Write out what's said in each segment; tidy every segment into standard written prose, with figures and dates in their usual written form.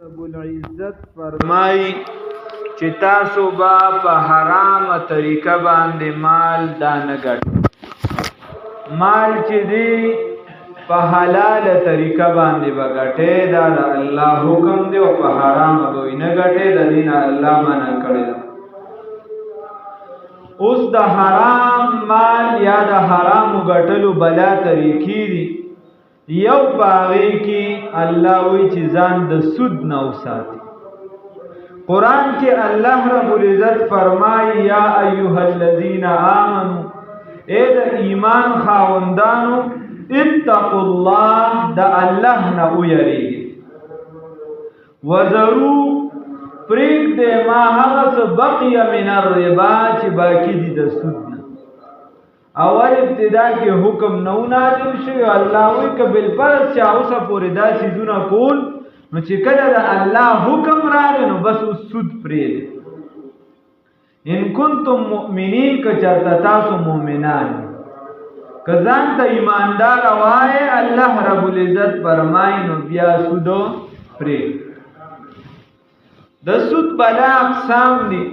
رب العزت فرمای چې تاسو با په حرام طریقه باندې مال دانه ګټ مال چې دی په حلال طریقه باندې وګټه دا الله حکم دی او په حرام به نه ګټه د دین الله منع کړی اوس د حرام مال یا د حرام ګټلو بلا طریقې دي یو باغی کی الله وی چې ځان د سود نه وساتي قران کې الله رب العزت فرمایي یا ایها الذین آمنوا اے د ایمان خاوندانو اتقوا الله د الله نه ویریږي وذروا پریک دې ما هغه څه بقي من الربا چې باقی دي د سود اول ابتدا کې حکم نو نازل شوی الله وی کبل پر چا اوسه پورې دا سيزونه کول نو چې کله د الله حکم راغی نو بس سود پرې ان کنتم مؤمنین که چرته تاسو مؤمنان کزان ته ایماندار وای الله رب العزت فرمای نو بیا سود پرې د سود بلا اقسام دي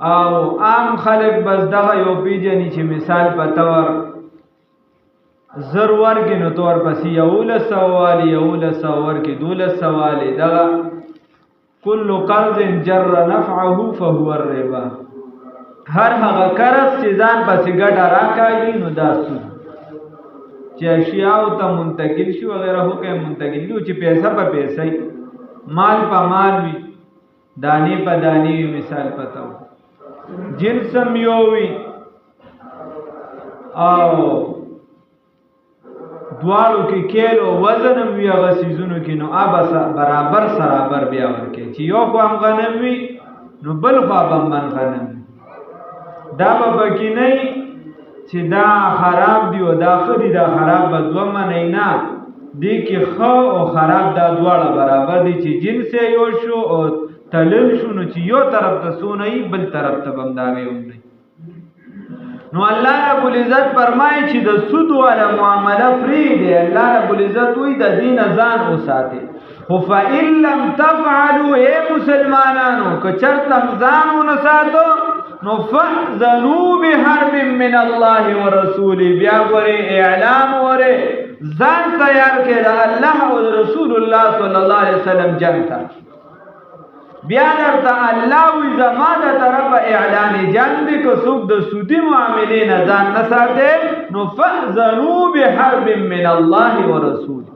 او عام خلق بس دغه یو پیجنی چې مثال په تور ضرور کې نو تور پسې یول سوال کې دول سوال دغه کل قرض جر نفعه فهو الربا هر هغه قرض چې ځان پسې ګټه راکاږي نو دا سود چې اشیاء ته منتقل شي وغیرہ حکم منتقل دي چې پیسې په پیسې مال په مال وي دانی په دانی وي مثال پتاو جنسم یووی او دوالو کې کیلو وزنم وی هغه سيزونو کې نو ابا برابر سرابر بیا ورکې چې یو خو هم غنم وی نو بل خو هم غنم دا به کې نه چې دا خراب دی او دا خدي دا خراب بدو منه نه دی کې خو او خراب دا دواړه برابر دي چې جنس یو شو او تلل شو نو چې یو طرف ته سونه بل طرف ته بمداوي ومني نو الله رب العزت فرمایي چې د سود والا معامله فری دی الله رب العزت وی د دین ځان وساتي خو فإن لم تفعلوا اے مسلمانانو که چرته ځان ونساتو نو فأذنوا بحرب من الله ورسوله بیا غره اعلان وره ځان تیار کړه الله او رسول الله صلی الله علیه وسلم جنگ ته بیا درته الله وی زماده طرف اعلان جنگ دی کو څوک د سودی معاملې نه ځان نه ساته نو فأذنوا بحرب من الله ورسوله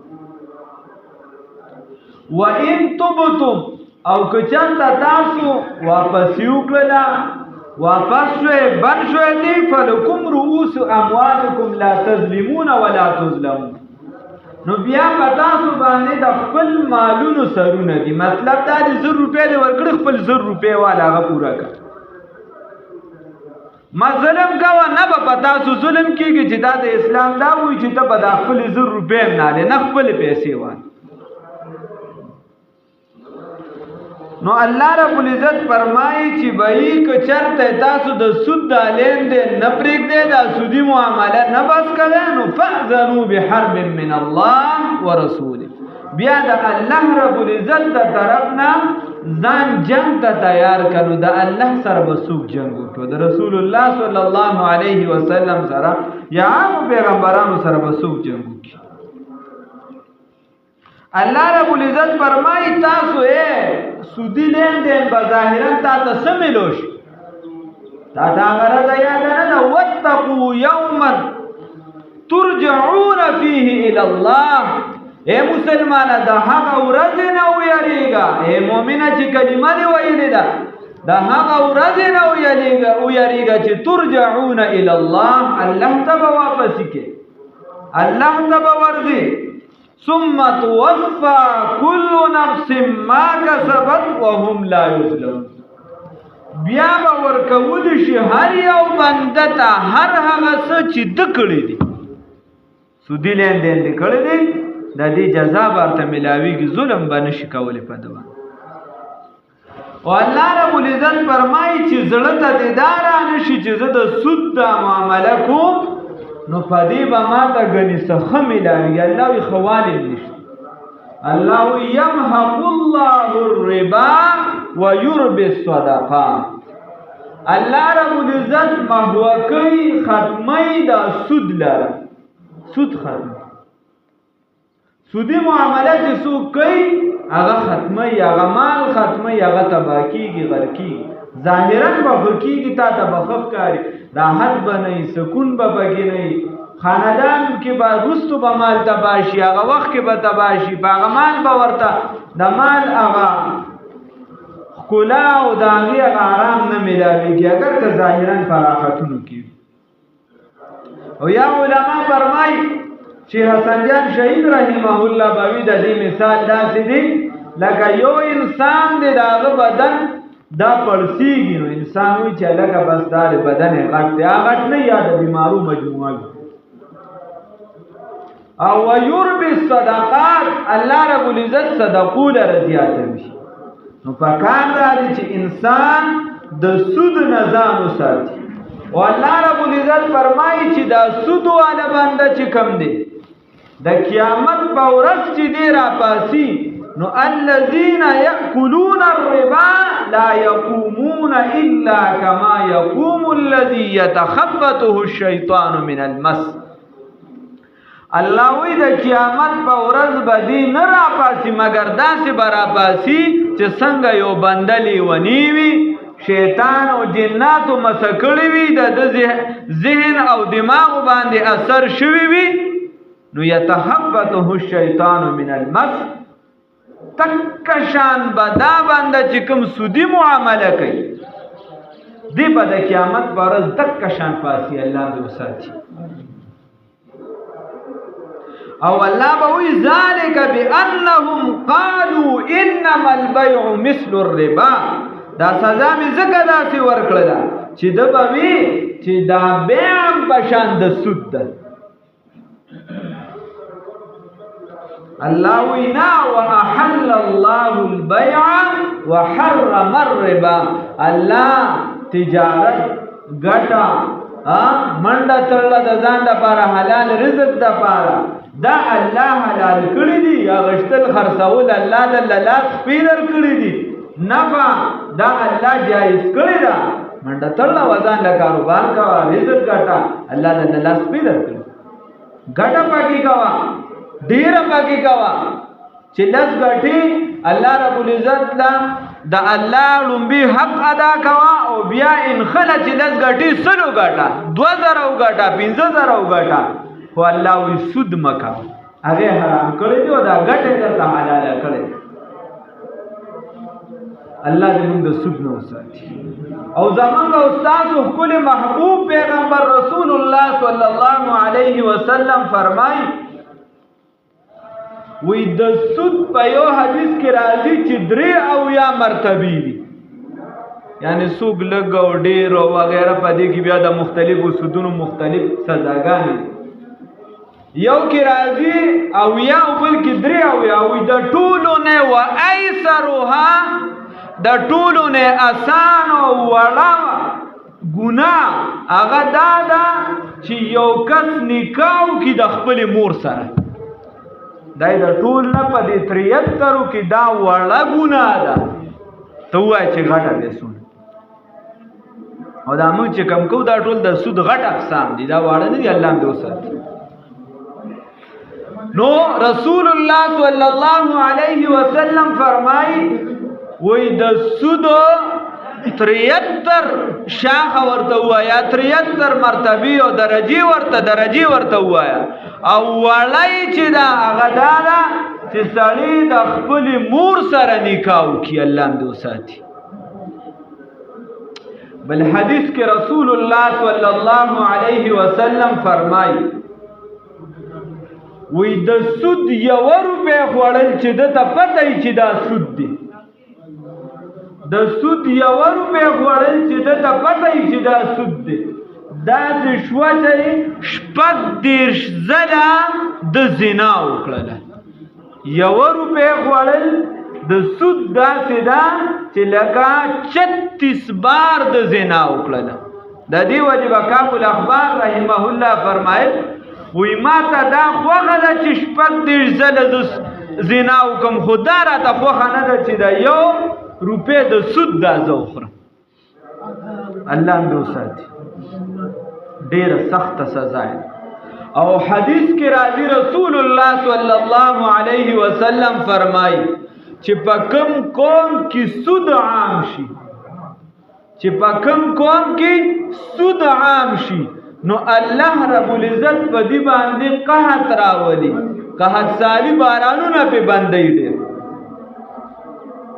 وان تبتم او که چانتا تاسو واپس یوکړه واپس شوي بن شوي دی فلکم رؤوس اموالکم لا تظلمون ولا تظلمون نو بیا پتا سو باندې د خپل مالونو سرونه دي مطلب دا د 100 روپے دی ورکړ خپل 100 روپے والا غا پورا کا ما ظلم کا نه په پتا سو ظلم کیږي چې دا د اسلام دا وایي چې ته په خپل 100 روپے نه خپل پیسې وای نو الله رب العزت فرمایي چې بای که چرته تاسو د سود د لین دین نه پرېږدئ دا سودی معامله نه بس کړئ نو فأذنوا بحرب من الله ورسوله بیا د الله رب العزت د طرفنا ځان جنگ ته تیار کړو د الله سره به څوک جنگ وکړو د رسول الله صلی الله علیه وسلم سره یا پیغمبرانو سره به څوک جنگ وکړي الله رب العزت فرمایي تاسو سودی لین دین بظاهرا تا سملوش تا غرض یاد نه واتقوا یوما ترجعون فيه الى الله اے مسلمان دا هغه ورځ نه ویریږي اے مؤمنه چې کلمه دی ویلې ده دا هغه ورځ نه ویریږي چې ترجعون الى الله الله تبا واپس کی الله تبا ورځي ثم توفى كل نفس ما كسبت وهم لا يظلمون بیا به ورکول شي هر یو بنده ته هر هغه څه چې د کړی دي سودی لین دین د کړی دي د دې جزا ورته ملاویږي ظلم باندې شي کولې په دوا او الله رب العزت فرمایي چې زړه ته دیدار نشي چې زه د سود د معاملې کوم نو پدې به ما ته غني څه خمه لاوي الله وي خوالې نشي الله یمحق الله الربا ويربي الصدقات. الله رب العزت محو کوي ختمي دا سود لره، سود ختم، سودی معامله چې څوک کوي هغه ختمي، هغه مال ختمي، هغه تباہ کیږي، غرق کیږي، ظاهرا به کیږي، تا ته به ښه ښکاري، راحت به نه وي، سکون به پکې نه وي، خاندان کې به وروستو به مال تباه شي، هغه وخت کې به تباه شي، په هغه مال به ورته د مال هغه ښکلا او د هغې هغه آرام نه میلاویږي اگر که ظاهرا په راحتونو کې. او یا علما فرمایي چې حسن جان شهید رحمه الله باوی د دې مثال داسې دی لکه یو انسان دی د هغه بدن دا پړسیږي، نو انسان وایي چې لکه بس دا د بدن یې غټ دی، هغه غټ نه یا د بیمارو مجموعه وي. او ويربي الصدقات، الله رب العزت صدقو لره زیاتوي. نو پکار دا دی چې انسان د سود نه ځان وساتي. او الله رب العزت فرمایي چې دا سود والا بنده چې کم دی د قیامت په ورځ چې دی راپاسي، نو الذين يأكلون الربا لا يقومون إلا كما يقوم الذي يتخبطه الشيطان من المس. الله وی د قیامت په ورځ به دی نه راپاسي مګر داسې به راپاسي چې څنګه یو بنده لیونی وي، شیطان او جناتو مسه کړي وي، د ذهن او دماغ باندې اثر شوي وي، نو یتحبطه الشیطان من المس. تک شان به دا بنده چې کوم سودی معامله کوي دی به د قیامت په ورځ تک شان پاسي، الله دې وساتي. او الله به وی ذالک بانهم قالوا انما البيع مثل الربا. دا سزا می زکه داسې ورکړه چې د به وی چې دا بیع په شان د سود ده. الله وینا واحل الله البيع وحرم الربا. الله تجارت ګټه منډه تړله د ځان لپاره، حلال رزق لپاره دا الله حلال کړی دي، یا غشتل خرڅول الله د لاس پیلر کړی دي، نفع دا الله جایز کړی دا، منډه تړله وځان له کاروبار کوه، رزق ګټه الله د لاس پیلر کړی، ګټه پکې کوه، ډیره پکې کوه، چې لس ګټې الله رب العزت له د الله لومبي حق ادا کوه، او بیا ان خله چې لس ګټې سلو ګټه، 2000 وګټه، 15000 وګټه، خو الله وی سود مکه، هغه حرام کړی دی او دا ګټه درته حلال کړی. الله دې موږ د سود نه وساتي. او زمونږ استاد خپل محبوب پیغمبر رسول الله صلی الله علیه وسلم فرمایي وی د سود په یو حدیث کې راځي چې 3 او یا مرتبه دي، یعنی سوق لګ او ډیر او وغیرہ په دې کې بیا د مختلفو سودونو مختلف سزاګانې، یو کې راځي او یا بل کې 3 او یا وی د ټولو نه و ایسرها، د ټولو نه آسان او وړه ګناه هغه دا ده چې یو کس نکاح کې د خپل مور سره، دای د ټول نه په دې 73 کې دا وړه ګناه ده، ته وای چې غټه دې سون. او دا موږ چې کم کو دا ټول د سود غټ اقسام دي، دا واړه نه دي، الله دې وساتي. نو رسول الله صلی الله علیه وسلم فرمایي وای د سود 73 شاخ ورته وایا، 73 مرتبه او درجه ورته وایا، او وړای چې دا هغه دا چې سړی د خپل مور سره نکاح وکړي، الله دې وساتي. بل حدیث کې رسول الله صلی الله علیه وسلم فرمایي وی د سود 1 روپۍ خوړل چې د ته پته ای چې دا سود دی، د سود 1 روپۍ خوړل چې د ته پته ای چې دا سود دی، دا چې شوه چې 30 ځله د زنا وکړله. 1 روپۍ خوړل د سود داسې ده چې لکه 36 بار د زنا وکړله. د دې وجه به کعب الاخبار رحمه الله فرمایل وی ما ته دا خوښه ده چې 30 ځله د زنا وکم خدا را ته خوښه نه ده چې دا 1 روپۍ د سود دا زه وخورم. الله دې وساتي. ډېره سخته سزا ده. او حدیث کې راځي رسول الله صلی الله علیه وسلم فرمایي چې په کوم قوم کې سود عام شي، چې په کوم قوم کې سود عام شي، نو الله رب العزت په دې باندې قحط راولي، قحط سالی بارانونه په باندې ډېر.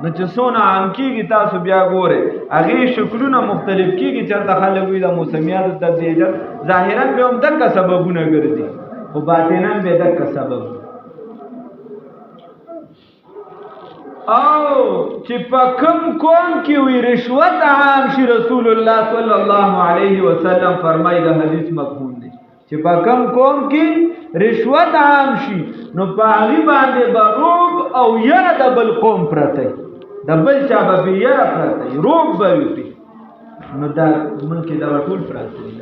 نو چې څونه عام کېږي تاسو بیا ګورئ هغې شکلونه مختلف کېږي. چېرته خلک وي د موسمیاتو تبدیل ظاهرا به هم دقه سببونه ګرځي خو باطنا به دقه سبب. او چې په کوم قوم کې وي رشوت عام شي، رسول الله صلی الله علیه وسلم فرمایي د حدیث مفهوم دی چې په کوم قوم کې رشوت عام شي نو په هغې باندې به روب او یره د بل قوم پرته وي، د بل چا به پې یره پرته وي، روب به وي پې. نو دا مونږ کې دغه ټول پراته دي.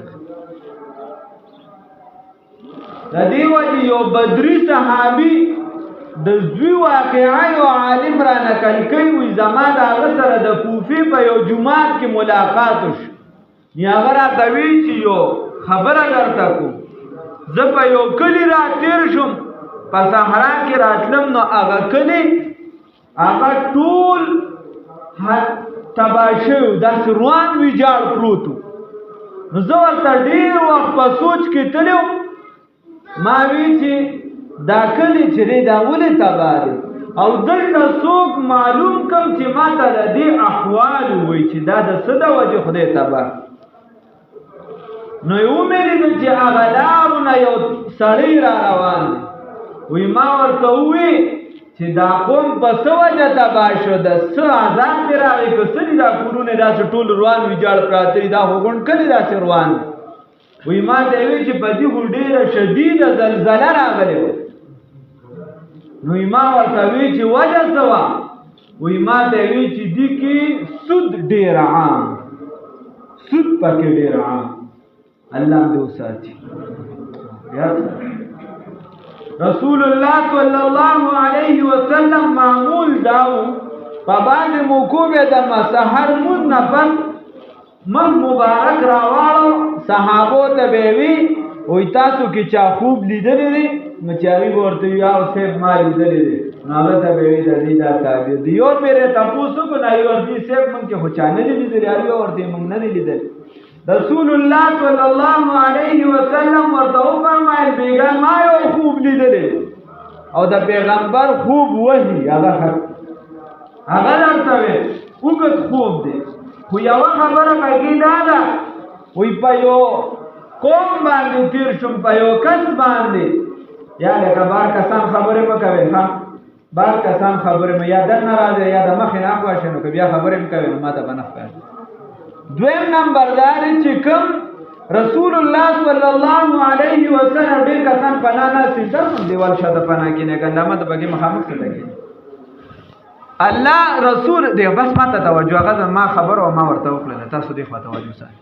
د دې وجې یو بدري صحابي د زوی واقعه یو عالم را نقل کوي، وایي زما د هغه سره د کوفې په یو جومات کې ملاقات وشو. هغه راته وایي چې یو خبره درته کوم، زه په یو کلي را تېر شوم، په صحرا کې راتلم، نو هغه کلي هغه ټول تباه شوي، داسې روان ویجاړ پروت و. نو زه ورته ډېر وخت په سوچ کې تللی وم، ما وی چې دا کلی چې دی دا ولې تباه دی او دلته څوک معلوم کړم چې ما ته د دې احوال ووایي چې دا د څه د وجې خدای تباه. نو یې ومېلېدل چې هغه لارونه یو سړی را روان دی. وایي ما ورته ووایي چې دا قوم په څه وجه تباه شو، د څه عذاب پرې راغی، که څه دي دا کورونه داسې ټول روان ویجاړ پراته دي، دا خو غونډ کلي داسې روان دي. وایي ما ته یې وایي چې په دې خو ډېره شدیده زلزله راغلې وه. نو ما ورته وی چې وجه څه وه؟ وایي ما ته وی چې دې کې سود ډېر عام، سود پکې ډېر عام. الله دې وساتي. رسول الله صلی الله علیه وسلم معمول داو په باندې موکو به د سحر مون نه پس مخ مبارک راواړو، صحابو ته به وی وای تاسو کې چا خوب لیدلې دي؟ نو چاوي ورته یا صاحب ما لیدلې دي. نو هغه ته به وی د دې دا تعبیر دی. یو پیره تاسو کو نه یو دې صاحب مونږ کې خو چا نه لیدلې، یا ورته مونږ نه لیدل. رسول الله صلی الله علیه وسلم ورته فرمایل بیګا ما یو خوب لیدلې او د پیغمبر خوب وਹੀ هغه درته وی وګت خوب دی. خو یو خبره پکې دا ده، وی په یو قوم باندې تیر شم، په یو کس باندې، یا لکه بار کسان خبرې مه کوئ، ښه بار کسان خبرې مه، یا دننه راځئ یا د مخې نه اخوا شئ، نو که بیا خبرې مه کوئ نو ما ته به نه ښکاري. دویم نمبر دا دی چې کوم رسول الله صلی الله علیه وسلم ډېر کسان پناه ناستي، درم دیوال شاته پناه کېنی، ګندامه ته پکې مخامخ څه لګېږي. الله رسول دی، بس ما ته توجه، هغه ما خبره او ما ورته وکړله، تاسو دې خوا توجه ساتئ.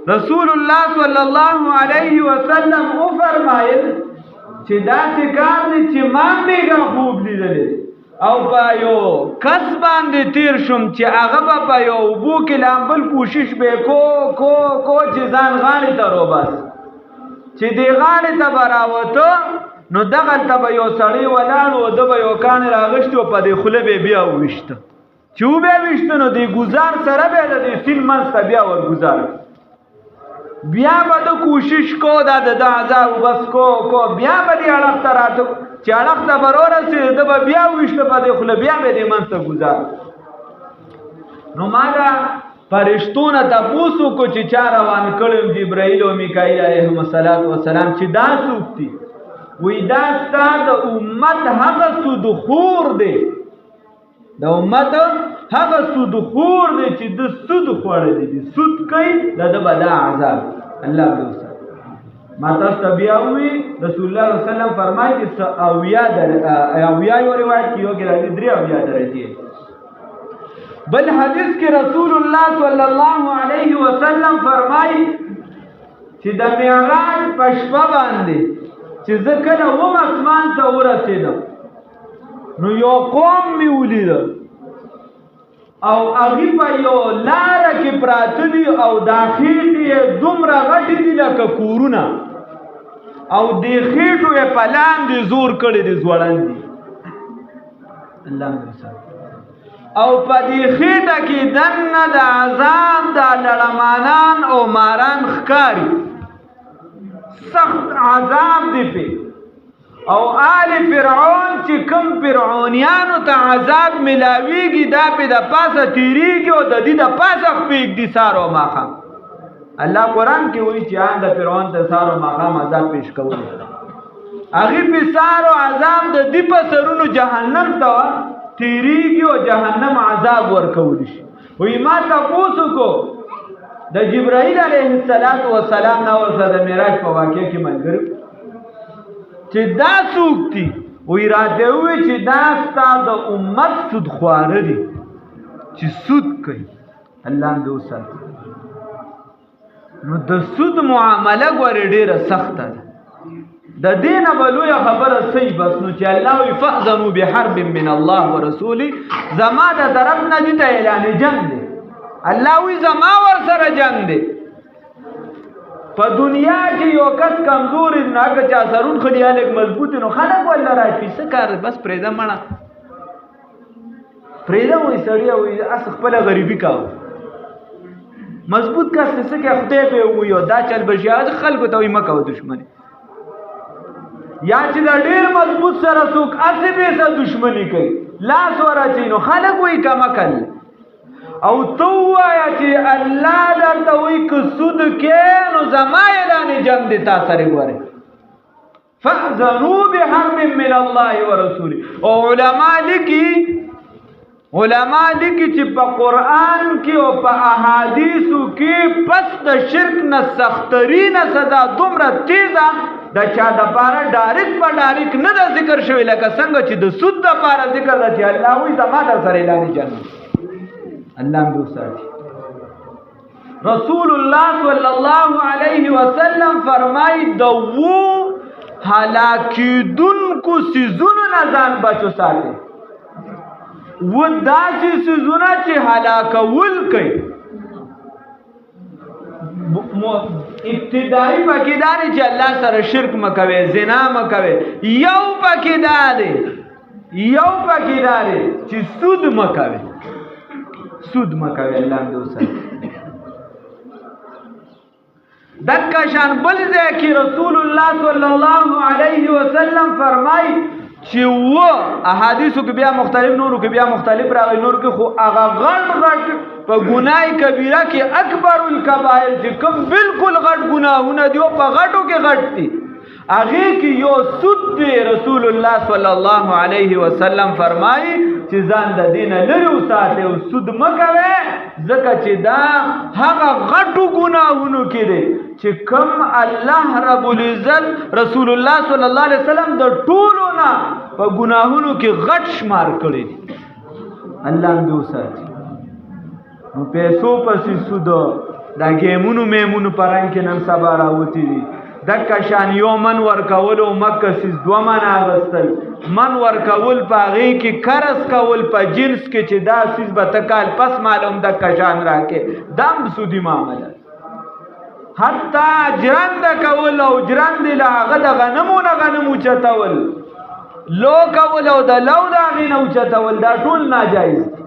رسول الله صلی الله علیه وسلم وفرمایل چې داسې کار دی چې ما بیګا خوب لیدلی او په یو کس باندې تیر شوم چې هغه به په یو اوبو کې لامبل کوشش به کو چې ځان غاړې ته روباس، چې دې غاړې ته به راوته نو دغلته به یو سړی ولاړ و، ده به یو کاڼی راغشتي و، په دې خوله به بیا وویشته، چې وبیا ویشته نو دې ګزار سره به د دې سیند منځ ته بیا ورګزار، بیا به د کوشش کو دا د عذاب بس کو بیا به دې اړخ ته راته، چې اړخ ته به ورسېد ده به بیا وویشته په دې خوله، بیا به دې منځ ته ګزار. نو ما دا فرشتو نه تپوس وکړو چې چا روان کړی جبرائیل او میکائیل علیهم السلام چې دا څوک دي؟ وی دا ستا د امت هغه سودخور دی، د امت هغه سودخور دی چې د سود خوړلی دي، سود کوي، د ده به دا عذاب. الله دې وساتي. ما تاسو ته بیا ووایي رسول الله صلی الله علیه وسلم فرمایي چې اویا یو روایت کې یو کې راځي 3 اویا درجې. بل حدیث کې رسول الله صلی الله علیه وسلم فرمایي چې د معراج په شپه باندې چې زه کله وم اسمان ته ورسېدم، نو یو قوم می ولید او هغه په یو لار کې پراته دي او دا خېټې دومره غټې دي لکه کورونه او دې خېټو یې په لاندې زور کړی دي ځوړندې الله مثال او په دې خېټه کې دنه د عذاب د لړمانان او ماران ښکاري سخت عذاب دی په او آل فرعون چې کوم فرعونیانو ته عذاب ملاویږي دا په د پاسه تیریږي او د دې د پاسه خپېږ دي سارو ماښام الله قرآن کې وایي چې آن د فرعون ته سارو ماښام عذاب پیش کوي هغې په سارو عذاب د دې په سرونو جهنم ته تیریږي او جهنم عذاب ورکولی شي وایي ما تپوس وکړو د جبرائیل علیه السلام نه ورسره د معراج په واقعه کې ملګري چې دا څوک دي وایي راته ووایي چې دا ستا د امت سودخواره دي چې سود کوي الله هم دې وساتي نو د سود معامله ګورې ډېره سخته ده د دې نه به لویه خبره صحیح بس نو چې الله وایي فأذنوا بحرب من الله ورسوله زما د طرف نه دې ته اعلان جنګ دی الله وایي زما ورسره جنګ دی په دنیا کې یو کس کمزوري نه که چا سرون خو دې هلک مضبوط نو خلک ولله راشي څه کار بس پرېږده مړه پرېږده وایي سړیه وایي اس خپله غریبي کوه مضبوط کس څه کې خدای به ووایي دا چل به شي هغه خلکو ته وایي مه کوه دښمني یا چې دا ډېر مضبوط سره څوک هسې بې څه دښمني کوي لاس ورچوي نو خلک وایي کمکل او تو وایه چې الله درته وایي که سود کې نو زما اعلان جنګ دی تا سره ګورې فأذنوا بحرب من الله ورسوله او علما لیکي چې په قرآن کې او په احادیثو کې پس د شرک نه سخترینه سزا دومره تیزه د چا دپاره ډایرکټ په ډایرکټ نه ده ذکر شوی لکه څنګه چې د سود دپاره ذکر ده چې الله وایي زما در سره اعلان جنګ الله هم دې وساتي رسول الله صلی الله علیه وسلم فرمایي د وو هلاکېدونکو څیزونو نه ځان بچو ساتي و داسې څیزونه چې هلاکول کوي ابتدایي پکې دا دی چې الله سره شرک مه کوئ زنا مه کوئ یو پکې دا دی چې سود مه کوئ الله هم دې وساتي دکه شان بل ځای کې رسول الله صلی الله علیه وسلم فرمایي چې و احادیثو کې بیا مختلف نورو کې بیا مختلف راغلي نور کې خو هغه غټ په ګناه کبیره کې اکبر الکبائر چې کوم بالکل غټ ګناهونه دي او په غټو کې غټ دي هغې کې یو سود دی رسول الله صلی الله علیه وسلم فرمایي چې ځان د دې نه لرې وساتئ او سود مه کوئ ځکه چې دا هغه غټو ګناهونو کې دی چې کوم الله رب العزت رسول الله صلی الله علیه وسلم د ټولو نه په ګناهونو کې غټ شمار کړی دی الله هم دې وساتي نو پیسو پسې سود دا ګیمونو میمونو په رنګ کې نن سبا راوتي دي دکه شان یو من ورکول او مکه سیز دو من اغستل من ورکول په هغې کې قرض کول په جنس کې چې دا سیز به ته کال پس معلوم دکه شان راکې دم سودي معامله حتی جرنده کول او جرندې له هغه د غنمو نه غنم اوچتول لو کول او د لو د هغې نه اوچتول دا ټول ناجایز دي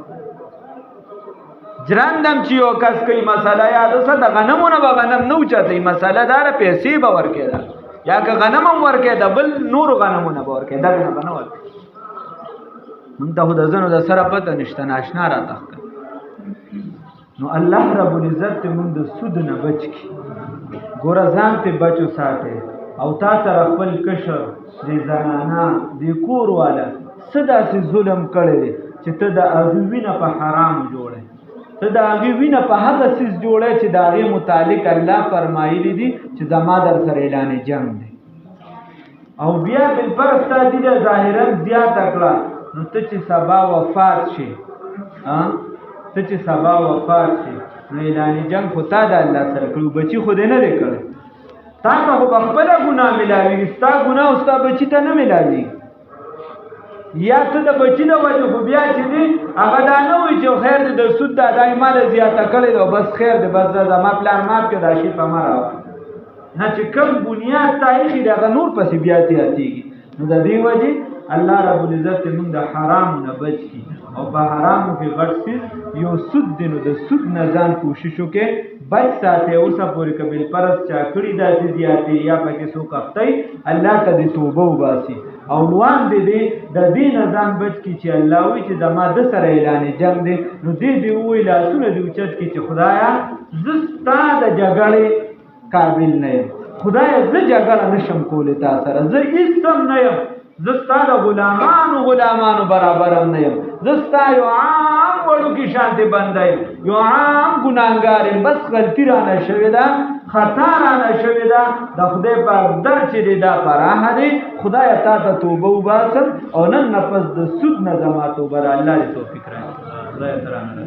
جرندم چې یو کس کوي مسله یاده څه د غنمو نه به غنم نه اوچتوي مسله داره پیسې به ورکېده یا که غنم هم ورکېده بل نورو غنمو نه به ورکېده دغه نه به نه ورکېده موږ ته خو د ځنو د سره پته نشته ناشنا راته ښکاري نو الله رب العزت ته موږ د سود نه بچ کړي ګوره ځان ته بچ وساتئ او تا سره خپل کشر د زنانه د کور والا څه داسې ظلم کړی دی چې ته د هغې وینه په حرامو جوړی ته د هغې وینه په هغه څیز جوړی چې د هغې متعلق الله فرمایلی دي چې زما در سره اعلان جنګ دی او بیا بالفرض تا دې ظاهرا زیاته کړه نو ته چې سبا وفات شي نو اعلان جنګ خو تا د الله سره کړو بچي خو دې نه دی کړی تا ته خو په خپله ګناه ملاوېږي ستا ګناه او ستا بچي ته نه ملاوېږي یا ته د بچی د وجه خو بیا چې دی هغه دا نه وایي چې خیر دی د سود دا دای مال زیاته کړی دی بس خیر دی بس زما پلان ماف کړه دا شی په ما راوړه نه چې کوم بنیاد تاریخي دی هغه نور پسې بیا زیاتېږي نو د دې وجې الله رب العزت موږ د حرام نه بچ کړي او په حرامو کې غټ څیز یو سود دی نو د سود نه ځان کوشش وکړي بچ ساتي اوسه پورې قبیل پرست چا کړي داسې زیاتې یا پکې څوک اختی الله ته د توبه وباسي او نوان دې د دې نه ځان بچ کړي چې الله وایي چې زما د سره اعلان جنګ دی نو دې ووایي لاسونه دې اوچت کړي چې خدایه زه ستا د جګړې قابل نه یم خدایه زه جګړه نشم کولی تا سره زه هېڅ هم نه یم زه ستا د غلامانو برابر هم نه یم زه ستا یو عام وړوکي شانتې بنده یم یو عام ګناهګار یم بس غلطي رانه شوې ده خطا رانه شوې ده د خدای پاک در چې دی دا پراخه دی خدایه تا ته توبه وباسم او نن نه پس د سود نه زما توبه را الله دې توفیق راکړي خدایه ته رانه